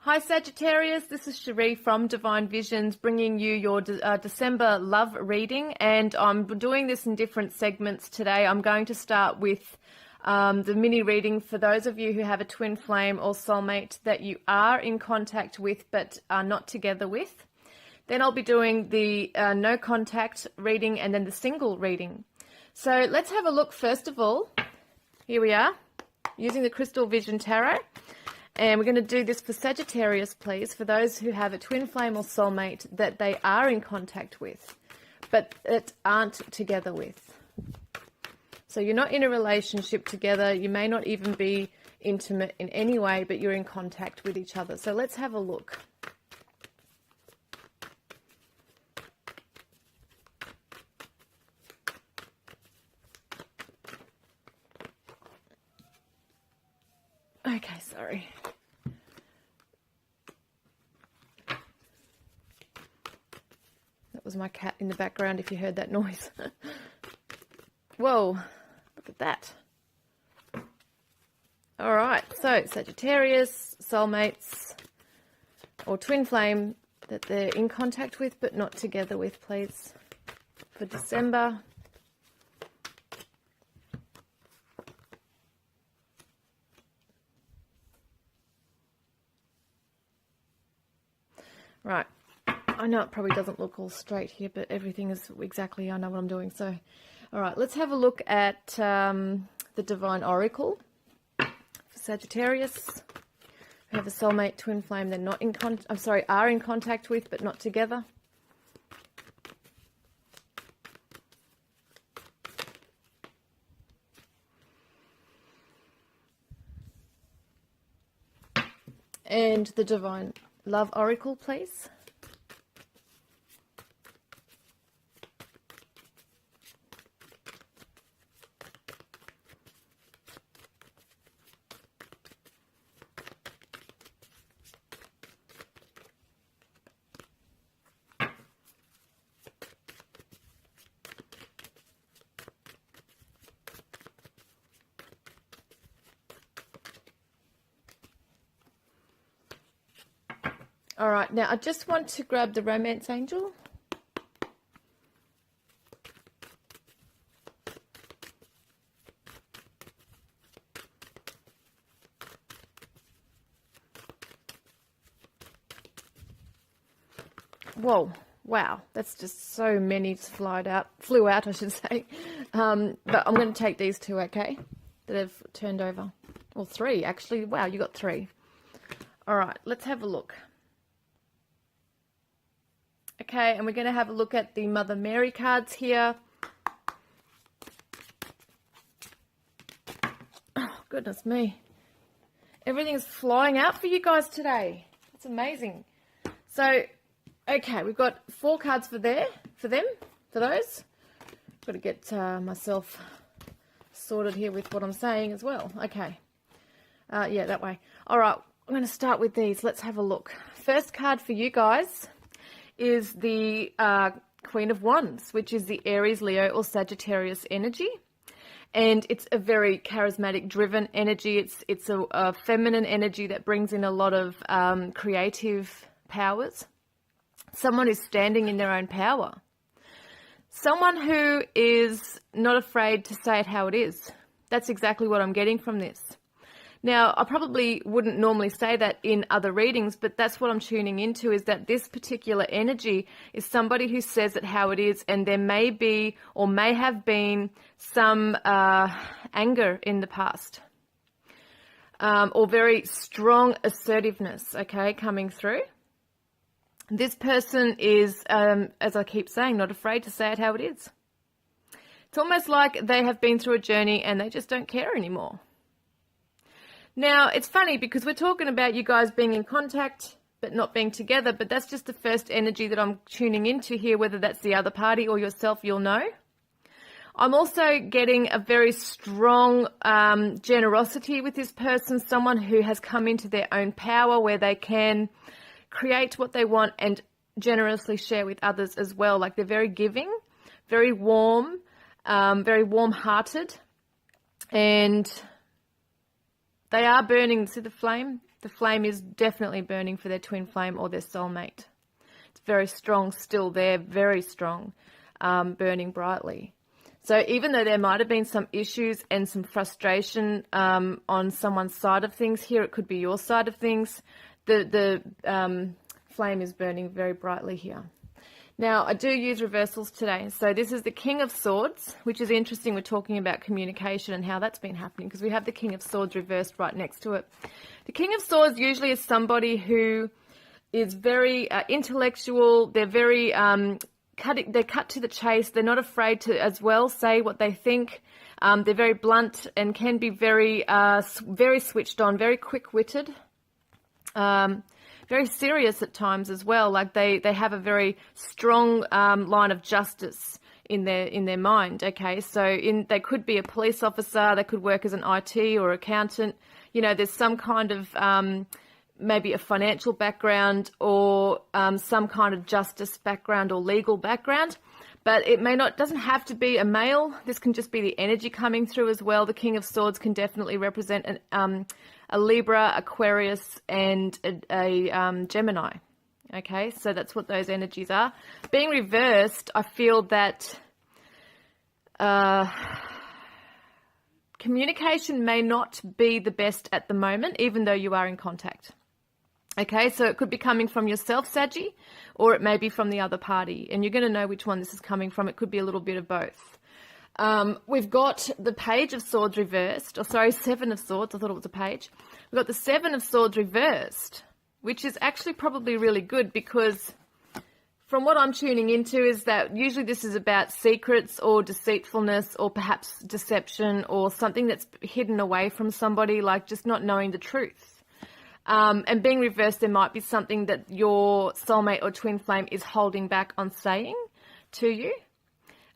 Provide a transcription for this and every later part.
Hi Sagittarius, this is Sheree from Divine Visions bringing you your December love reading, and I'm doing this in different segments today. I'm going to start with the mini reading for those of you who have a twin flame or soulmate that you are in contact with but are not together with. Then I'll be doing the no contact reading and then the single reading. So let's have a look first of all. Here we are using the Crystal Vision Tarot. And we're going to do this for Sagittarius, please, for those who have a twin flame or soulmate that they are in contact with, but that aren't together with. So you're not in a relationship together. You may not even be intimate in any way, but you're in contact with each other. So let's have a look. Okay, sorry. That was my cat in the background if you heard that noise. Whoa, look at that. All right, so Sagittarius, soulmates, or twin flame that they're in contact with but not together with, please, for December. Right, I know it probably doesn't look all straight here, but everything is exactly, I know what I'm doing. So, all right, let's have a look at the Divine Oracle for Sagittarius. We have a soulmate, twin flame they're not in are in contact with, but not together. And the Divine Love Oracle, please. All right, now I just want to grab the Romance Angel. Whoa, wow, that's just so many flew out, I should say. But I'm going to take these two, okay, that have turned over. Well, three, actually. Wow, you got three. All right, let's have a look. Okay, and we're going to have a look at the Mother Mary cards here. Oh, goodness me. Everything's flying out for you guys today. It's amazing. So, okay, we've got 4 cards for those. Got to get myself sorted here with what I'm saying as well. Okay. Yeah, that way. All right, I'm going to start with these. Let's have a look. First card for you guys is the Queen of Wands, which is the Aries, Leo, or Sagittarius energy. And it's a very charismatic, driven energy. It's a feminine energy that brings in a lot of creative powers. Someone who's standing in their own power. Someone who is not afraid to say it how it is. That's exactly what I'm getting from this. Now, I probably wouldn't normally say that in other readings, but that's what I'm tuning into, is that this particular energy is somebody who says it how it is, and there may be or may have been some anger in the past, or very strong assertiveness, okay, coming through. This person is, as I keep saying, not afraid to say it how it is. It's almost like they have been through a journey and they just don't care anymore. Now, it's funny because we're talking about you guys being in contact but not being together, but that's just the first energy that I'm tuning into here. Whether that's the other party or yourself, you'll know. I'm also getting a very strong generosity with this person, someone who has come into their own power where they can create what they want and generously share with others as well. Like they're very giving, very warm, very warm-hearted, and they are burning. See the flame? The flame is definitely burning for their twin flame or their soulmate. It's very strong still there, very strong, burning brightly. So even though there might have been some issues and some frustration on someone's side of things here, it could be your side of things, the flame is burning very brightly here. Now, I do use reversals today. So this is the King of Swords, which is interesting. We're talking about communication and how that's been happening because we have the King of Swords reversed right next to it. The King of Swords usually is somebody who is very intellectual. They're very... They cut to the chase. They're not afraid to, as well, say what they think. They're very blunt and can be very, very switched on, very quick-witted, very serious at times as well. Like they have a very strong line of justice in their mind. Okay, so they could be a police officer. They could work as an IT or accountant. You know, there's some kind of maybe a financial background or some kind of justice background or legal background, but it doesn't have to be a male. This can just be the energy coming through as well. The King of Swords can definitely represent a Libra, Aquarius, and a Gemini. Okay, so that's what those energies are. Being reversed, I feel that communication may not be the best at the moment, even though you are in contact. Okay, so it could be coming from yourself, Saggy, or it may be from the other party. And you're going to know which one this is coming from. It could be a little bit of both. We've got the Page of Swords reversed. Seven of Swords. I thought it was a page. We've got the Seven of Swords reversed, which is actually probably really good because from what I'm tuning into is that usually this is about secrets or deceitfulness or perhaps deception or something that's hidden away from somebody, like just not knowing the truth. And being reversed, there might be something that your soulmate or twin flame is holding back on saying to you,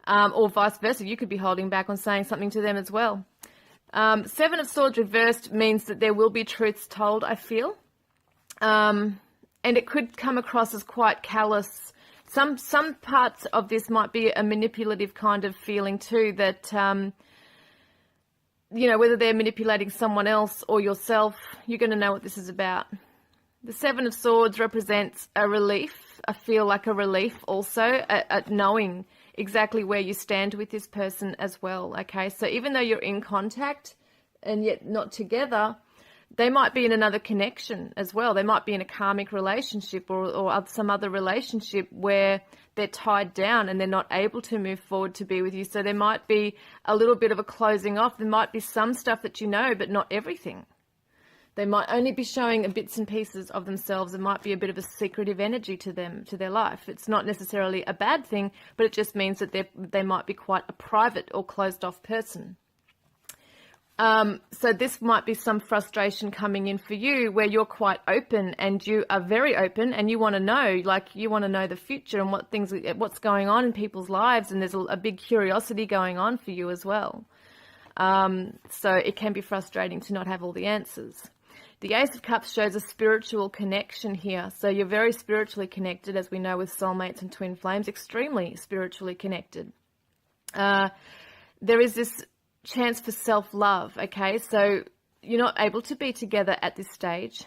or vice versa. You could be holding back on saying something to them as well. Seven of Swords reversed means that there will be truths told, I feel. And it could come across as quite callous. Some parts of this might be a manipulative kind of feeling too, that... you know, whether they're manipulating someone else or yourself, you're going to know what this is about. The Seven of Swords represents a relief. I feel like a relief also at knowing exactly where you stand with this person as well, okay? So even though you're in contact and yet not together, they might be in another connection as well. They might be in a karmic relationship or some other relationship where they're tied down and they're not able to move forward to be with you. So there might be a little bit of a closing off. There might be some stuff that you know, but not everything. They might only be showing bits and pieces of themselves. There might be a bit of a secretive energy to them, to their life. It's not necessarily a bad thing, but it just means that they might be quite a private or closed off person. So this might be some frustration coming in for you where you're quite open and you are very open and you want to know, like you want to know the future and what's going on in people's lives, and there's a big curiosity going on for you as well. So it can be frustrating to not have all the answers. The Ace of Cups shows a spiritual connection here. So you're very spiritually connected, as we know with soulmates and twin flames, extremely spiritually connected. There is this chance for self-love, okay? So you're not able to be together at this stage.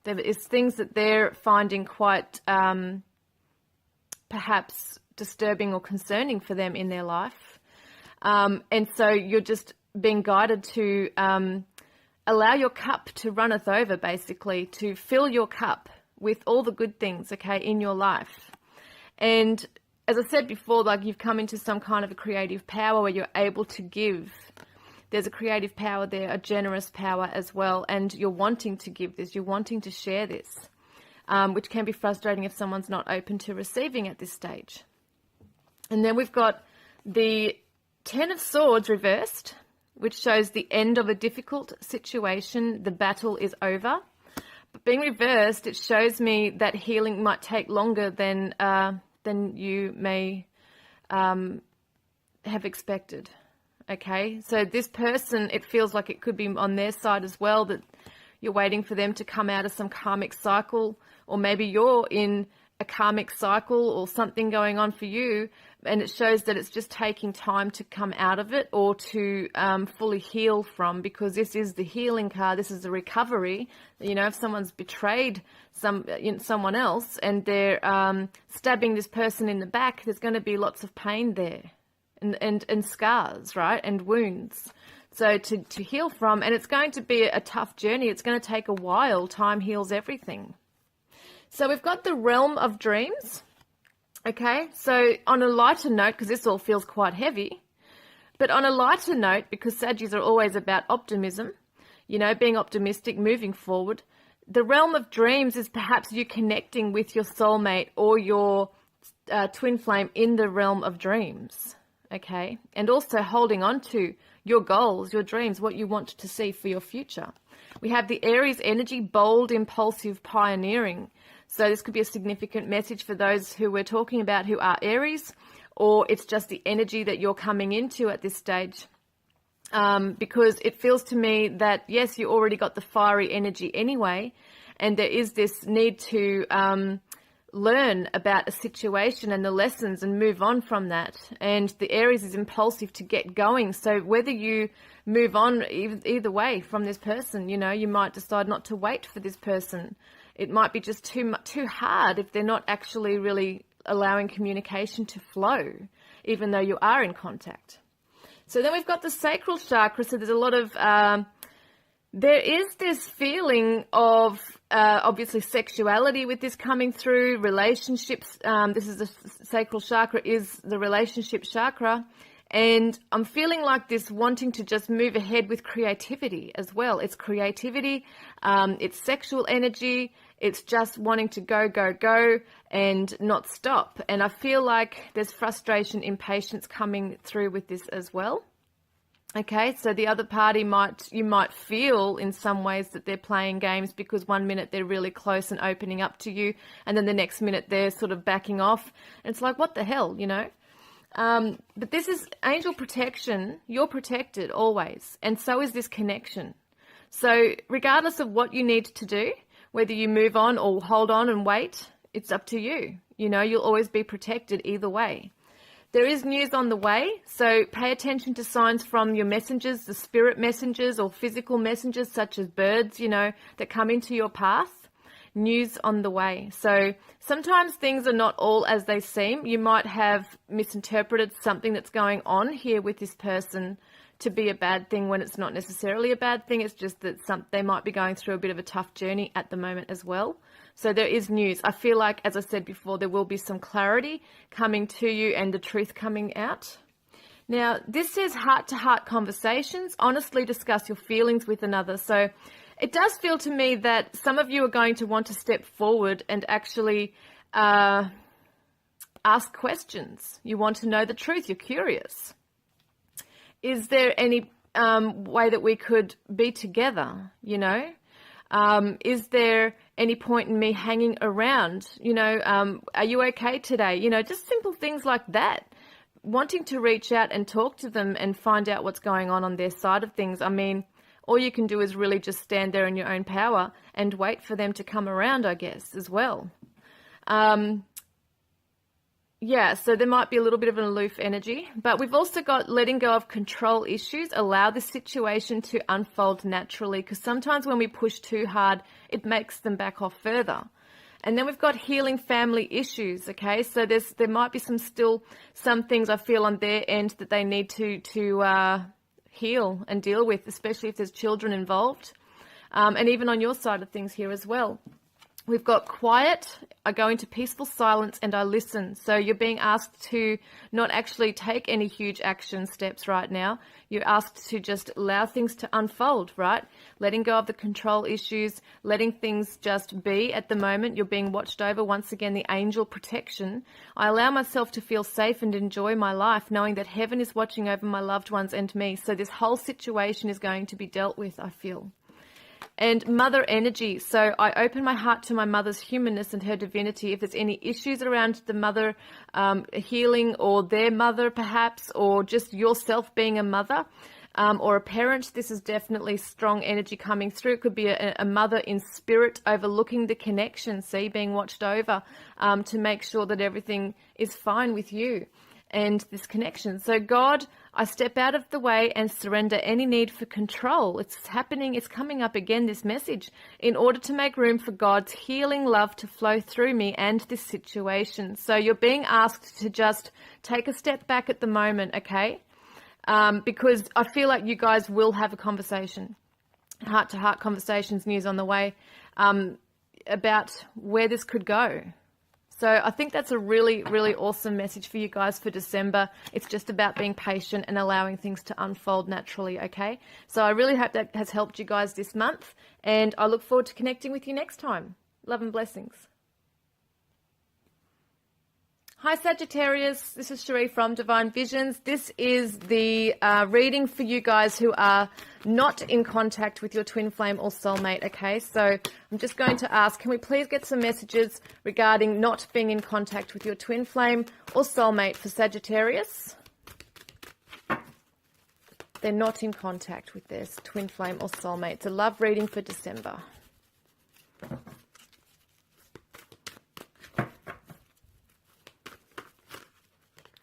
There is things that they're finding quite perhaps disturbing or concerning for them in their life. And so you're just being guided to allow your cup to runneth over, basically, to fill your cup with all the good things, okay, in your life. And as I said before, like you've come into some kind of a creative power where you're able to give. There's a creative power there, a generous power as well, and you're wanting to give this, you're wanting to share this, which can be frustrating if someone's not open to receiving at this stage. And then we've got the Ten of Swords reversed, which shows the end of a difficult situation. The battle is over. But being reversed, it shows me that healing might take longer than you may have expected. Okay, so this person, it feels like it could be on their side as well, that you're waiting for them to come out of some karmic cycle, or maybe you're in a karmic cycle or something going on for you, and it shows that it's just taking time to come out of it or to fully heal from, because this is the healing card. This is the recovery. You know, if someone's betrayed someone else and they're stabbing this person in the back, there's going to be lots of pain there and scars, right, and wounds. So to heal from, and it's going to be a tough journey. It's going to take a while. Time heals everything. So we've got the realm of dreams. Okay, so on a lighter note, because this all feels quite heavy, but on a lighter note, because Saggies are always about optimism, you know, being optimistic, moving forward, the realm of dreams is perhaps you connecting with your soulmate or your twin flame in the realm of dreams, okay, and also holding on to your goals, your dreams, what you want to see for your future. We have the Aries energy, bold, impulsive, pioneering. So this could be a significant message for those who we're talking about who are Aries, or it's just the energy that you're coming into at this stage. Because it feels to me that, yes, you already got the fiery energy anyway, and there is this need to learn about a situation and the lessons and move on from that. And the Aries is impulsive to get going. So whether you move on either way from this person, you know, you might decide not to wait for this person. It might be just too hard if they're not actually really allowing communication to flow, even though you are in contact. So then we've got the sacral chakra. So there's a lot of, there is this feeling of obviously sexuality with this coming through, relationships. This is the sacral chakra is the relationship chakra. And I'm feeling like this wanting to just move ahead with creativity as well. It's creativity, it's sexual energy, it's just wanting to go, go, go and not stop. And I feel like there's frustration, impatience coming through with this as well. Okay, so the other party you might feel in some ways that they're playing games, because one minute they're really close and opening up to you, and then the next minute they're sort of backing off. And it's like, what the hell, you know? But this is angel protection. You're protected always. And so is this connection. So regardless of what you need to do, whether you move on or hold on and wait, it's up to you. You know, you'll always be protected either way. There is news on the way. So pay attention to signs from your messengers, the spirit messengers or physical messengers such as birds, you know, that come into your path. News on the way. So sometimes things are not all as they seem. You might have misinterpreted something that's going on here with this person to be a bad thing when it's not necessarily a bad thing. It's just that they might be going through a bit of a tough journey at the moment as well. So there is news. I feel like, as I said before, there will be some clarity coming to you and the truth coming out. Now, this says heart-to-heart conversations. Honestly discuss your feelings with another. So it does feel to me that some of you are going to want to step forward and actually ask questions. You want to know the truth. You're curious. Is there any way that we could be together, you know? Is there any point in me hanging around? You know, are you okay today? You know, just simple things like that. Wanting to reach out and talk to them and find out what's going on their side of things. I mean, all you can do is really just stand there in your own power and wait for them to come around, I guess, as well. Yeah, so there might be a little bit of an aloof energy, but we've also got letting go of control issues. Allow the situation to unfold naturally, because sometimes when we push too hard, it makes them back off further. And then we've got healing family issues, okay? So there might be some things I feel on their end that they need to heal and deal with, especially if there's children involved, and even on your side of things here as well. We've got quiet, I go into peaceful silence and I listen. So you're being asked to not actually take any huge action steps right now. You're asked to just allow things to unfold, right? Letting go of the control issues, letting things just be at the moment. You're being watched over. Once again, the angel protection. I allow myself to feel safe and enjoy my life, knowing that heaven is watching over my loved ones and me. So this whole situation is going to be dealt with, I feel. And mother energy. So I open my heart to my mother's humanness and her divinity. If there's any issues around the mother healing, or their mother perhaps, or just yourself being a mother, or a parent. This is definitely strong energy coming through. It could be a mother in spirit overlooking the connection, see, being watched over, to make sure that everything is fine with you and this connection. So God, I step out of the way and surrender any need for control. It's happening. It's coming up again, this message, in order to make room for God's healing love to flow through me and this situation. So you're being asked to just take a step back at the moment, okay? Because I feel like you guys will have a conversation, heart-to-heart conversations, news on the way, about where this could go. So I think that's a really, really awesome message for you guys for December. It's just about being patient and allowing things to unfold naturally, okay? So I really hope that has helped you guys this month, and I look forward to connecting with you next time. Love and blessings. Hi Sagittarius, this is Sheree from Divine Visions. This is the reading for you guys who are not in contact with your twin flame or soulmate, okay? So I'm just going to ask, can we please get some messages regarding not being in contact with your twin flame or soulmate for Sagittarius? They're not in contact with their twin flame or soulmate. It's a love reading for December.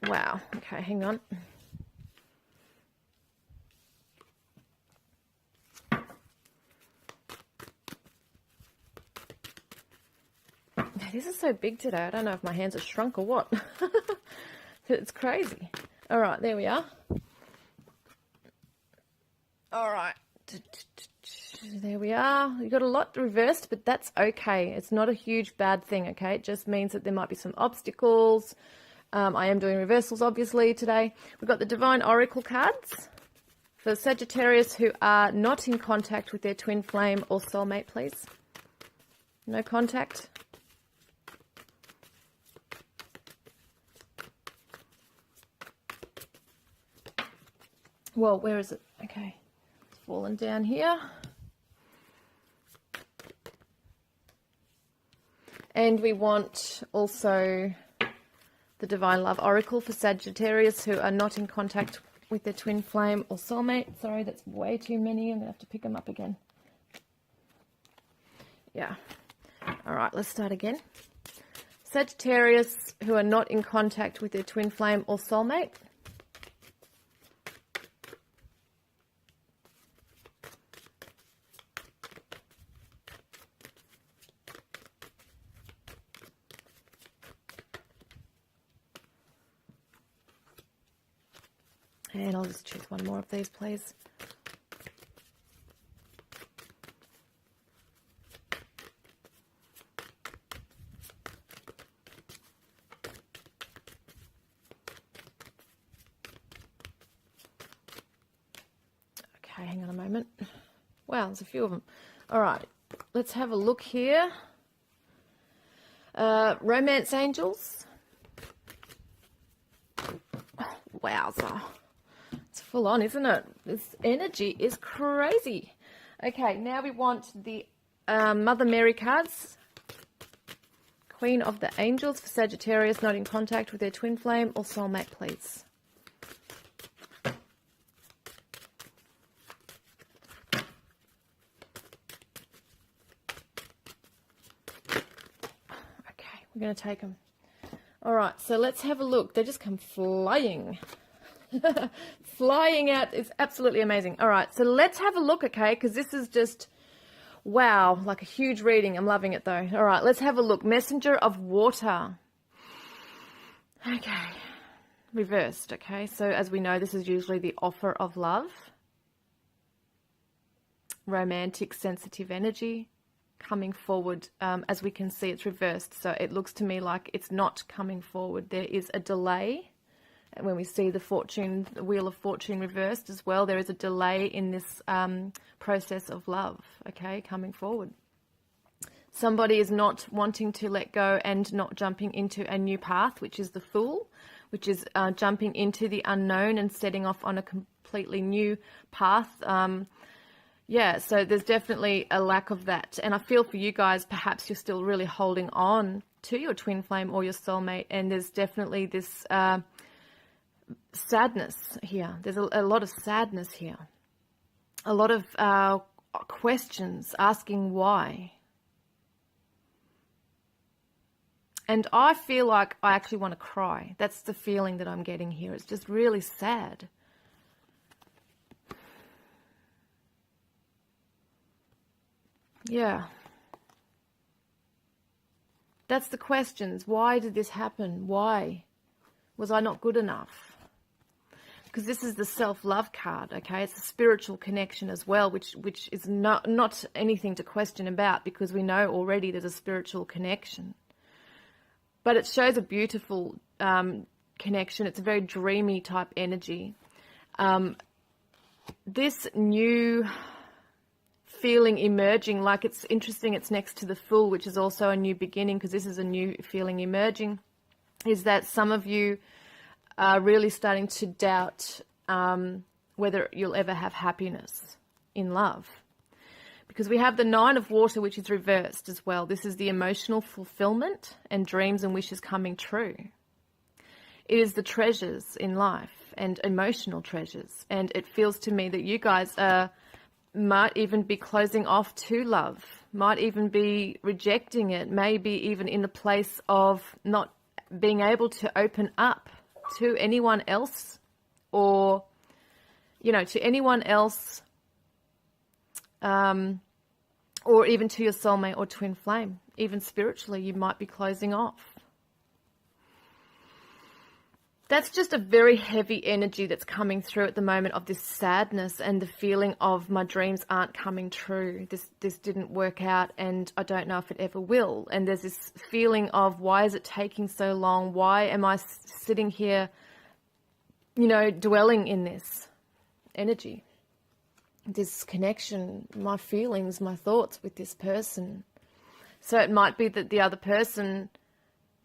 Wow. Okay, hang on. This is so big today. I don't know if my hands are shrunk or what. It's crazy. All right, there we are. All right. There we are. You got a lot reversed, but that's okay. It's not a huge bad thing, okay? It just means that there might be some obstacles. I am doing reversals, obviously, today. We've got the Divine Oracle cards for Sagittarius who are not in contact with their twin flame or soulmate, please. No contact. Well, where is it? Okay. It's fallen down here. And we want also the Divine Love Oracle for Sagittarius who are not in contact with their twin flame or soulmate. Sorry, that's way too many. I'm going to have to pick them up again. Yeah. All right, let's start again. Sagittarius who are not in contact with their twin flame or soulmate. And I'll just choose one more of these, please. Okay, hang on a moment. Wow, there's a few of them. All right, let's have a look here. Romance angels. Oh, wowza. It's full on, isn't it? This energy is crazy. Okay, now we want the Mother Mary cards. Queen of the Angels for Sagittarius not in contact with their twin flame or soulmate, please. Okay, we're going to take them. All right, so let's have a look. They just come flying. Flying out is absolutely amazing. All right, so let's have a look, okay, because this is just, wow, like a huge reading. I'm loving it, though. All right, let's have a look. Messenger of Water. Okay, reversed, okay. So as we know, this is usually the offer of love. Romantic, sensitive energy coming forward. As we can see, it's reversed, so it looks to me like it's not coming forward. There is a delay. And when we see the Wheel of Fortune reversed as well, there is a delay in this process of love, okay, coming forward. Somebody is not wanting to let go and not jumping into a new path, which is the Fool, which is jumping into the unknown and setting off on a completely new path. Yeah, so there's definitely a lack of that. And I feel for you guys, perhaps you're still really holding on to your twin flame or your soulmate, and there's definitely this sadness here. There's a lot of sadness here. A lot of questions, asking why. And I feel like I actually want to cry. That's the feeling that I'm getting here. It's just really sad. Yeah. That's the questions. Why did this happen? Why? Was I not good enough? Because this is the self-love card, okay? It's a spiritual connection as well, which is not anything to question about, because we know already there's a spiritual connection. But it shows a beautiful connection. It's a very dreamy type energy. This new feeling emerging, like, it's interesting, it's next to the Fool, which is also a new beginning, because this is a new feeling emerging, is that some of you are really starting to doubt whether you'll ever have happiness in love. Because we have the Nine of Water, which is reversed as well. This is the emotional fulfillment and dreams and wishes coming true. It is the treasures in life and emotional treasures. And it feels to me that you guys might even be closing off to love, might even be rejecting it, maybe even in a place of not being able to open up to anyone else, or, you know, to anyone else, or even to your soulmate or twin flame. Even spiritually, you might be closing off. That's just a very heavy energy that's coming through at the moment, of this sadness and the feeling of my dreams aren't coming true. This didn't work out, and I don't know if it ever will. And there's this feeling of, why is it taking so long? Why am I sitting here, you know, dwelling in this energy, this connection, my feelings, my thoughts with this person? So it might be that the other person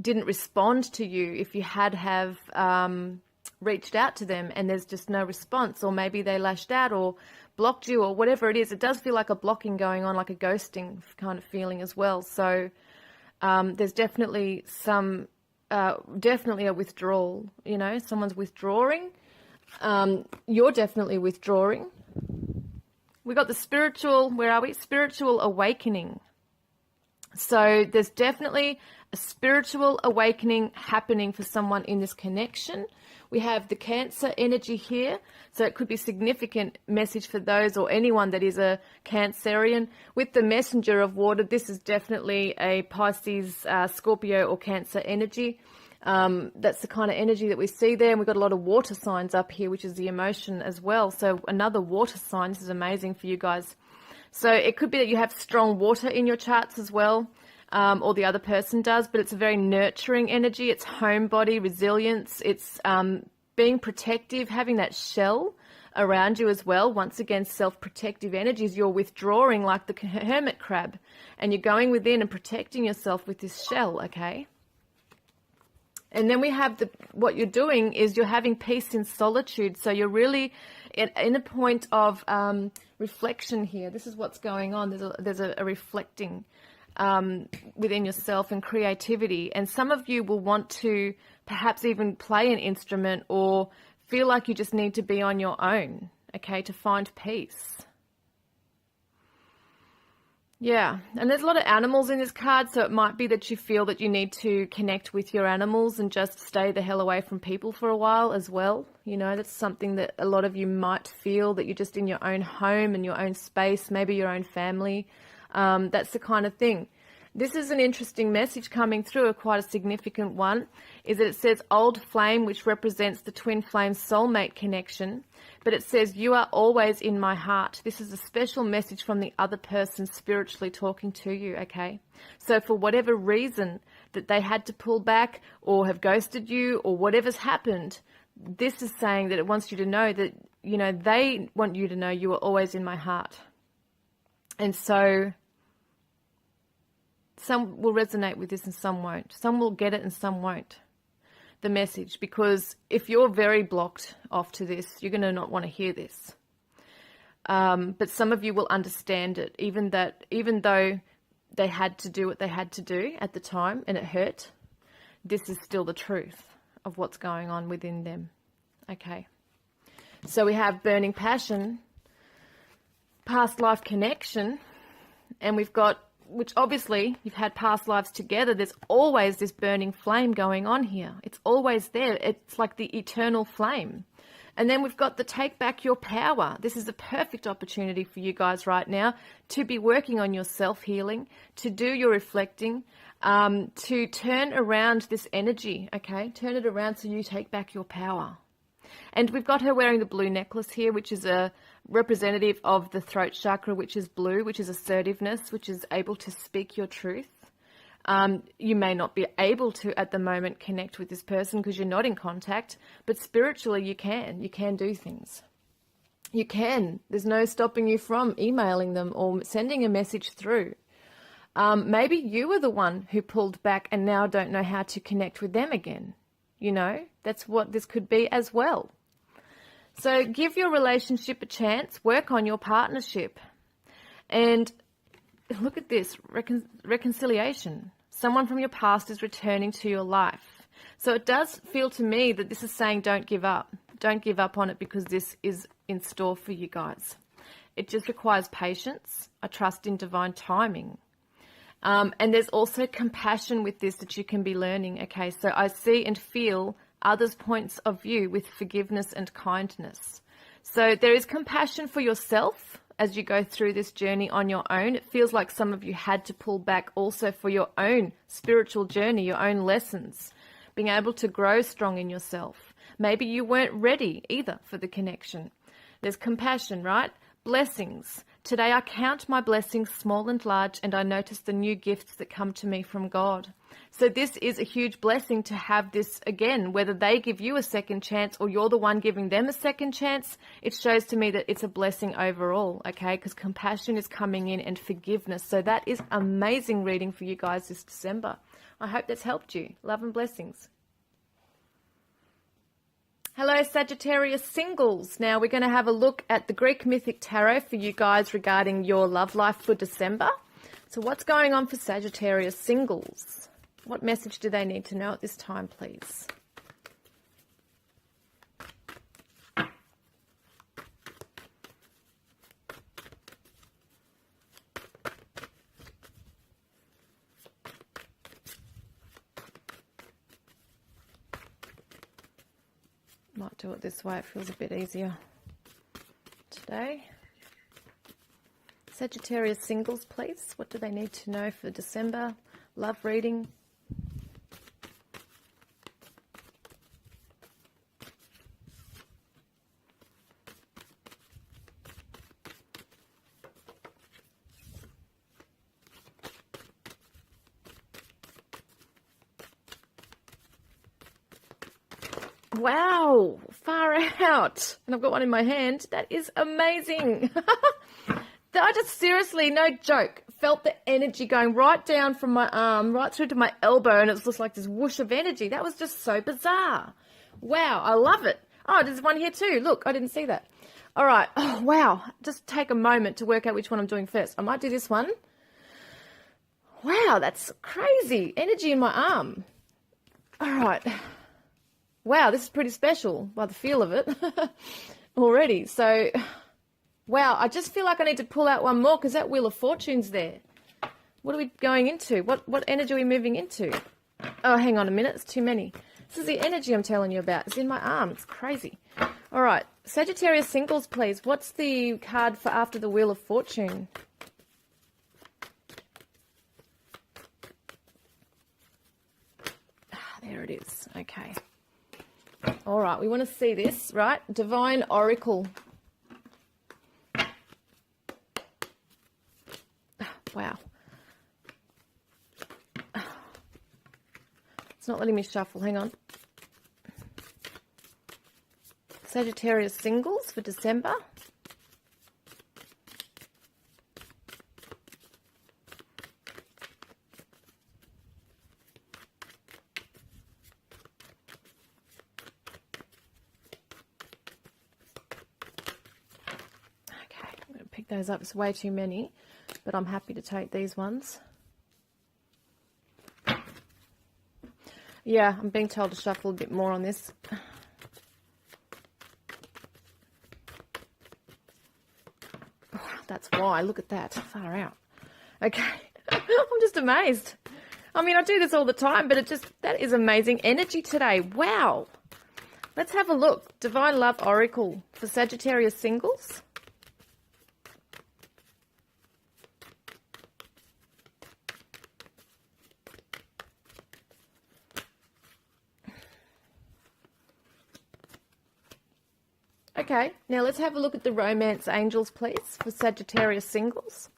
didn't respond to you if you have reached out to them, and there's just no response, or maybe they lashed out or blocked you, or whatever it is. It does feel like a blocking going on, like a ghosting kind of feeling as well. So there's definitely definitely a withdrawal, you know, someone's withdrawing. You're definitely withdrawing. We got the spiritual, where are we? Spiritual awakening. So there's definitely a spiritual awakening happening for someone in this connection. We have the Cancer energy here, so it could be a significant message for those or anyone that is a Cancerian. With the Messenger of Water, this is definitely a Pisces, Scorpio or Cancer energy. That's the kind of energy that we see there. And we've got a lot of water signs up here, which is the emotion as well. So another water sign. This is amazing for you guys. So it could be that you have strong water in your charts as well, or the other person does, but it's a very nurturing energy. It's homebody, resilience. It's being protective, having that shell around you as well. Once again, self-protective energies. You're withdrawing like the hermit crab, and you're going within and protecting yourself with this shell, okay? And then we have what you're doing is you're having peace in solitude. So you're really in a point of reflection here. This is what's going on. There's a reflecting within yourself and creativity. And some of you will want to perhaps even play an instrument, or feel like you just need to be on your own, okay, to find peace. Yeah, and there's a lot of animals in this card, so it might be that you feel that you need to connect with your animals and just stay the hell away from people for a while as well. You know, that's something that a lot of you might feel, that you're just in your own home and your own space, maybe your own family. That's the kind of thing. This is an interesting message coming through, quite a significant one, is that it says old flame, which represents the twin flame soulmate connection, but it says you are always in my heart. This is a special message from the other person spiritually talking to you, okay? So for whatever reason that they had to pull back or have ghosted you or whatever's happened, this is saying that it wants you to know that, you know, they want you to know you are always in my heart. And so some will resonate with this and some won't. Some will get it and some won't, the message. Because if you're very blocked off to this, you're going to not want to hear this. But some of you will understand it, even though they had to do what they had to do at the time and it hurt. This is still the truth of what's going on within them. Okay. So we have burning passion, past life connection, and we've got, which obviously you've had past lives together. There's always this burning flame going on here. It's always there. It's like the eternal flame. And then we've got the take back your power. This is a perfect opportunity for you guys right now to be working on your self-healing, to do your reflecting, to turn around this energy, okay? Turn it around so you take back your power. And we've got her wearing the blue necklace here, which is a representative of the throat chakra, which is blue, which is assertiveness, which is able to speak your truth. You may not be able to at the moment connect with this person because you're not in contact, but spiritually you can do things. You can. There's no stopping you from emailing them or sending a message through. Maybe you were the one who pulled back and now don't know how to connect with them again. You know, that's what this could be as well. So give your relationship a chance, work on your partnership. And look at this, reconciliation. Someone from your past is returning to your life. So it does feel to me that this is saying don't give up. Don't give up on it because this is in store for you guys. It just requires patience, a trust in divine timing. And there's also compassion with this that you can be learning. Okay, so I see and feel others' points of view with forgiveness and kindness. So there is compassion for yourself as you go through this journey on your own. It feels like some of you had to pull back also for your own spiritual journey, your own lessons, being able to grow strong in yourself. Maybe you weren't ready either for the connection. There's compassion, right? Blessings. Today I count my blessings small and large, and I notice the new gifts that come to me from God. So this is a huge blessing to have this again, whether they give you a second chance or you're the one giving them a second chance. It shows to me that it's a blessing overall, okay? Because compassion is coming in and forgiveness. So that is amazing reading for you guys this December. I hope that's helped you. Love and blessings. Hello, Sagittarius singles. Now we're going to have a look at the Greek Mythic Tarot for you guys regarding your love life for December. So what's going on for Sagittarius singles? What message do they need to know at this time, please? Might do it this way, it feels a bit easier today. Sagittarius singles, please. What do they need to know for December? Love reading. Wow, far out. And I've got one in my hand. That is amazing. I just seriously, no joke, felt the energy going right down from my arm, right through to my elbow, and it was just like this whoosh of energy. That was just so bizarre. Wow, I love it. Oh, there's one here too. Look, I didn't see that. All right. Oh, wow. Just take a moment to work out which one I'm doing first. I might do this one. Wow, that's crazy. Energy in my arm. All right. Wow, this is pretty special by the feel of it already. So, wow, I just feel like I need to pull out one more because that Wheel of Fortune's there. What are we going into? What energy are we moving into? Oh, hang on a minute. It's too many. This is the energy I'm telling you about. It's in my arm. It's crazy. All right. Sagittarius singles, please. What's the card for after the Wheel of Fortune? There it is. Okay. All right. We want to see this, right? Divine Oracle. Wow. It's not letting me shuffle. Hang on. Sagittarius singles for December. Okay, I'm going to pick those up. It's way too many, but I'm happy to take these ones. Yeah, I'm being told to shuffle a bit more on this. why. Look at that. Far out. Okay. I'm just amazed. I mean, I do this all the time, but that is amazing energy today. Wow. Let's have a look. Divine Love Oracle for Sagittarius singles. Okay, now let's have a look at the romance angels, please, for Sagittarius singles.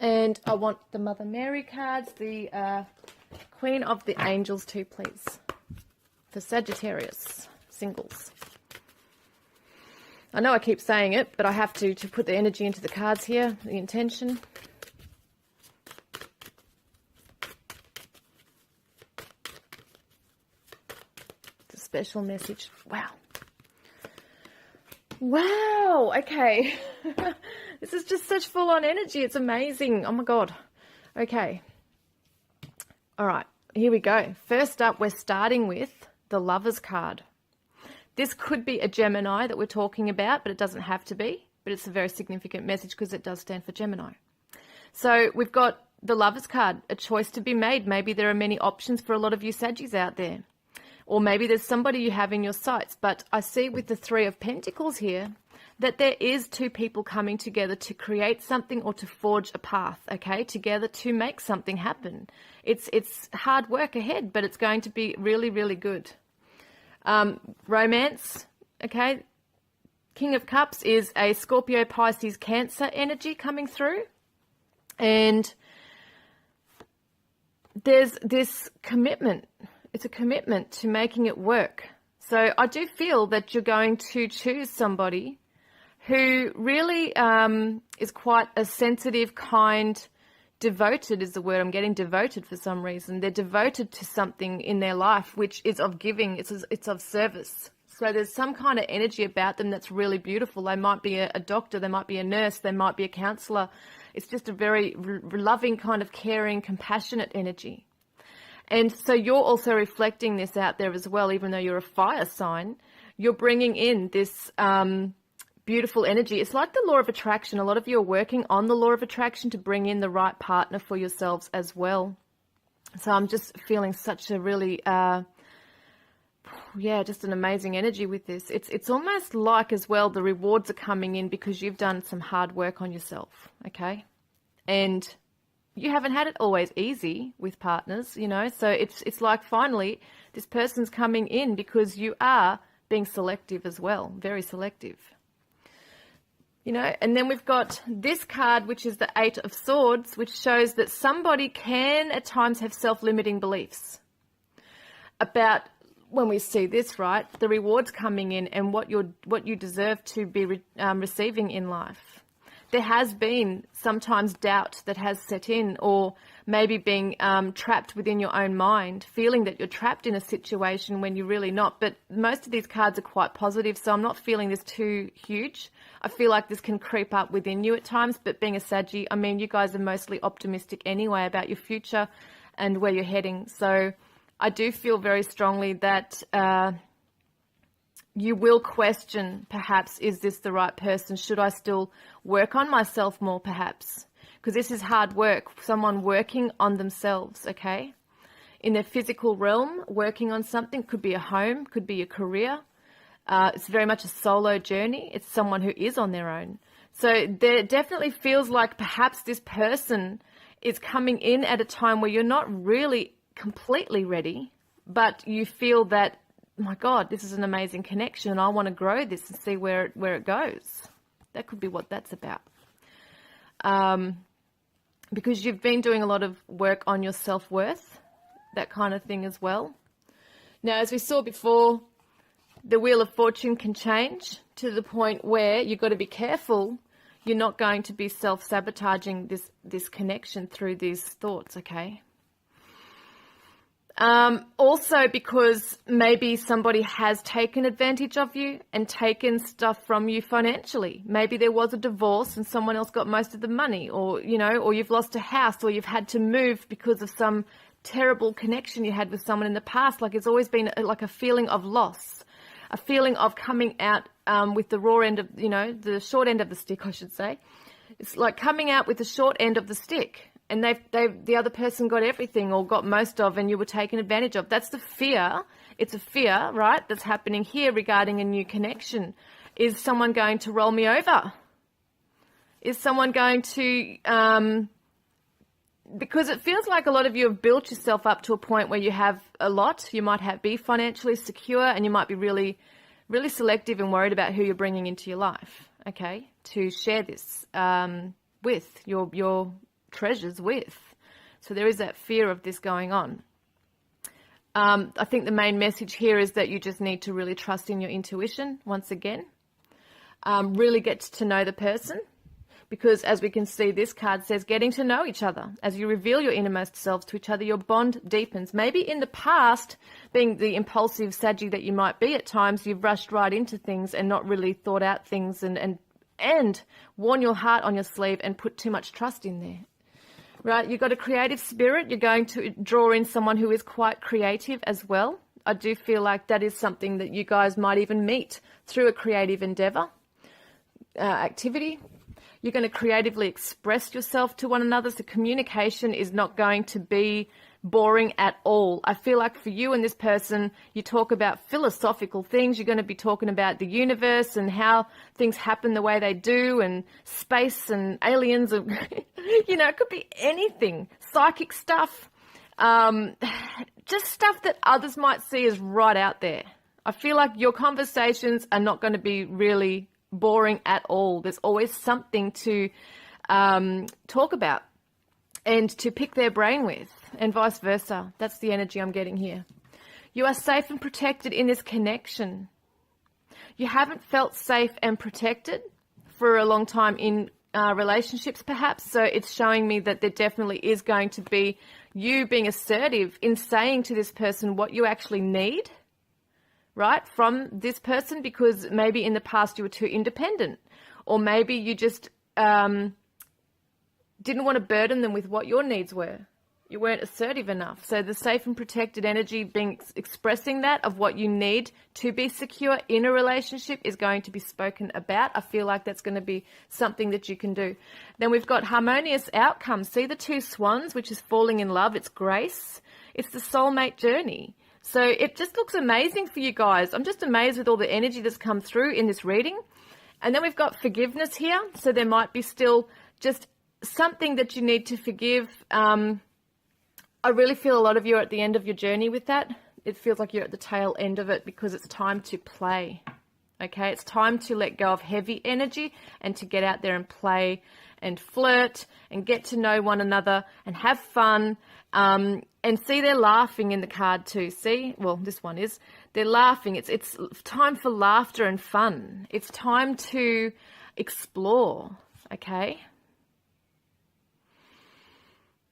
And I want the Mother Mary cards, the Queen of the Angels too, please, for Sagittarius singles. I know I keep saying it, but I have to put the energy into the cards here, the intention. It's a special message. Wow. Wow. Okay. This is just such full-on energy. It's amazing. Oh, my God. Okay. All right. Here we go. First up, we're starting with the Lovers card. This could be a Gemini that we're talking about, but it doesn't have to be. But it's a very significant message because it does stand for Gemini. So we've got the Lovers card, a choice to be made. Maybe there are many options for a lot of you Saggies out there. Or maybe there's somebody you have in your sights. But I see with the Three of Pentacles here that there is two people coming together to create something or to forge a path, okay, together to make something happen. It's hard work ahead, but it's going to be really, really good. Romance, okay. King of Cups is a Scorpio, Pisces, Cancer energy coming through. And there's this commitment. It's a commitment to making it work. So I do feel that you're going to choose somebody who really is quite a sensitive, kind, devoted is the word. I'm getting devoted for some reason. They're devoted to something in their life which is of giving. It's of service. So there's some kind of energy about them that's really beautiful. They might be a doctor. They might be a nurse. They might be a counselor. It's just a very loving, kind of caring, compassionate energy. And so you're also reflecting this out there as well, even though you're a fire sign. You're bringing in this beautiful energy. It's like the law of attraction. A lot of you are working on the law of attraction to bring in the right partner for yourselves as well. So I'm just feeling such a really, just an amazing energy with this. It's almost like as well the rewards are coming in because you've done some hard work on yourself, okay? And you haven't had it always easy with partners, you know, so it's like finally this person's coming in because you are being selective as well, very selective. You know, and then we've got this card, which is the Eight of Swords, which shows that somebody can at times have self-limiting beliefs about when we see this, right, the rewards coming in and what you deserve to be receiving in life. There has been sometimes doubt that has set in, or maybe being trapped within your own mind, feeling that you're trapped in a situation when you're really not. But most of these cards are quite positive, so I'm not feeling this too huge. I feel like this can creep up within you at times, but being a Saggy, I mean, you guys are mostly optimistic anyway about your future and where you're heading. So I do feel very strongly that you will question, perhaps, is this the right person? Should I still work on myself more, perhaps? Because this is hard work, someone working on themselves, okay? In their physical realm, working on something, could be a home, could be a career. It's very much a solo journey. It's someone who is on their own. So there definitely feels like perhaps this person is coming in at a time where you're not really completely ready, but you feel that, my God, this is an amazing connection and I want to grow this and see where it goes. That could be what that's about. Because you've been doing a lot of work on your self-worth, that kind of thing as well. Now, as we saw before, the Wheel of Fortune can change to the point where you've got to be careful. You're not going to be self-sabotaging this connection through these thoughts, okay? Also because maybe somebody has taken advantage of you and taken stuff from you financially. Maybe there was a divorce and someone else got most of the money, or, you know, or you've lost a house, or you've had to move because of some terrible connection you had with someone in the past. Like it's always been like a feeling of loss, a feeling of coming out with the raw end of, you know, the short end of the stick, I should say. It's like coming out with the short end of the stick, and the other person got everything or got most of, and you were taken advantage of. That's the fear. It's a fear, right, that's happening here regarding a new connection. Is someone going to roll me over? Is someone going to, because it feels like a lot of you have built yourself up to a point where you have a lot. You might be financially secure, and you might be really, really selective and worried about who you're bringing into your life, okay, to share this with, your treasures with. So there is that fear of this going on. I think the main message here is that you just need to really trust in your intuition once again. Really get to know the person, because as we can see, this card says getting to know each other. As you reveal your innermost selves to each other, your bond deepens. Maybe in the past, being the impulsive Saggy that you might be at times, you've rushed right into things and not really thought out things and worn your heart on your sleeve and put too much trust in there. Right, you've got a creative spirit. You're going to draw in someone who is quite creative as well. I do feel like that is something that you guys might even meet through a creative endeavor, activity. You're going to creatively express yourself to one another. So communication is not going to be boring at all. I feel like for you and this person, you talk about philosophical things. You're going to be talking about the universe and how things happen the way they do, and space and aliens. And you know, it could be anything. Psychic stuff. Just stuff that others might see as right out there. I feel like your conversations are not going to be really boring at all. There's always something to talk about and to pick their brain with, and vice versa. That's the energy I'm getting here. You are safe and protected in this connection. You haven't felt safe and protected for a long time in relationships perhaps, so it's showing me that there definitely is going to be you being assertive in saying to this person what you actually need, right, from this person, because maybe in the past you were too independent, or maybe you just didn't want to burden them with what your needs were. You weren't assertive enough. So the safe and protected energy, being expressing that of what you need to be secure in a relationship, is going to be spoken about. I feel like that's going to be something that you can do. Then we've got harmonious outcomes. See the two swans, which is falling in love. It's grace. It's the soulmate journey. So it just looks amazing for you guys. I'm just amazed with all the energy that's come through in this reading. And then we've got forgiveness here. So there might be still just something that you need to forgive. I really feel a lot of you are at the end of your journey with that. It feels like you're at the tail end of it, because it's time to play. Okay, it's time to let go of heavy energy and to get out there and play and flirt and get to know one another and have fun. And see, they're laughing in the card too. See, well, this one is. They're laughing. It's time for laughter and fun. It's time to explore. Okay.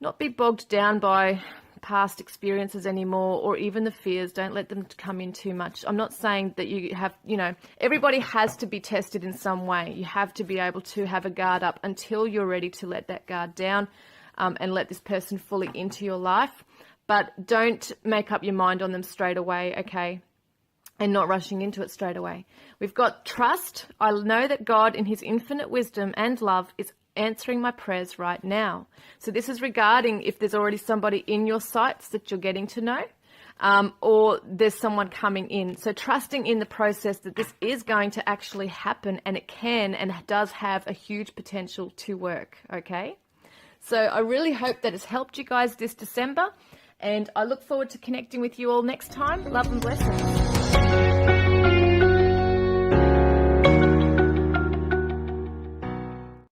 Not be bogged down by past experiences anymore, or even the fears. Don't let them come in too much. I'm not saying that you have, you know, everybody has to be tested in some way. You have to be able to have a guard up until you're ready to let that guard down and let this person fully into your life. But don't make up your mind on them straight away, okay? And not rushing into it straight away. We've got trust. I know that God, in his infinite wisdom and love, is answering my prayers right now. So this is regarding if there's already somebody in your sights that you're getting to know, or there's someone coming in. So trusting in the process that this is going to actually happen, and it can and does have a huge potential to work, okay? So I really hope that has helped you guys this December, and I look forward to connecting with you all next time. Love and blessings.